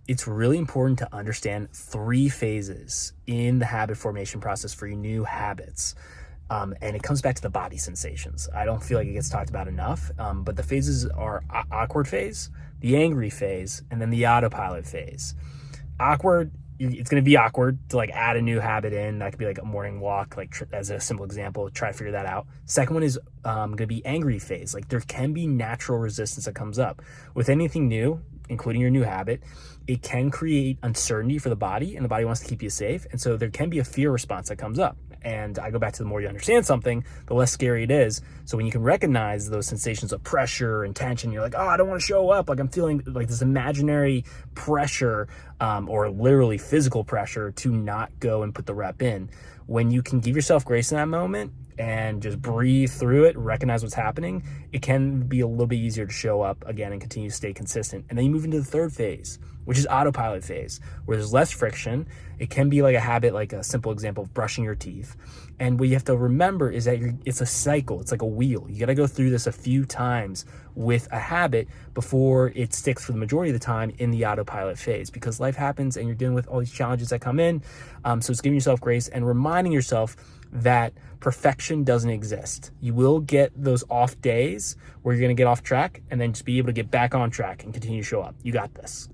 it's really important to understand 3 phases in the habit formation process for your new habits. And it comes back to the body sensations. I don't feel like it gets talked about enough, but the phases are awkward phase, the angry phase, and then the autopilot phase. Awkward, it's going to be awkward to like add a new habit in. That could be like a morning walk, like as a simple example, try to figure that out. Second one is going to be angry phase. Like there can be natural resistance that comes up with anything new, including your new habit. It can create uncertainty for the body, and the body wants to keep you safe. And so there can be a fear response that comes up. And I go back to the more you understand something, the less scary it is. So when you can recognize those sensations of pressure and tension, you're like, oh, I don't want to show up. Like I'm feeling like this imaginary pressure or literally physical pressure to not go and put the rep in. When you can give yourself grace in that moment and just breathe through it, recognize what's happening, it can be a little bit easier to show up again and continue to stay consistent. And then you move into the third phase, which is autopilot phase, where there's less friction. It can be like a habit, like a simple example of brushing your teeth. And what you have to remember is that it's a cycle. It's like a wheel. You got to go through this a few times with a habit before it sticks for the majority of the time in the autopilot phase, because life happens and you're dealing with all these challenges that come in. So it's giving yourself grace and reminding yourself that perfection doesn't exist. You will get those off days where you're going to get off track, and then just be able to get back on track and continue to show up. You got this.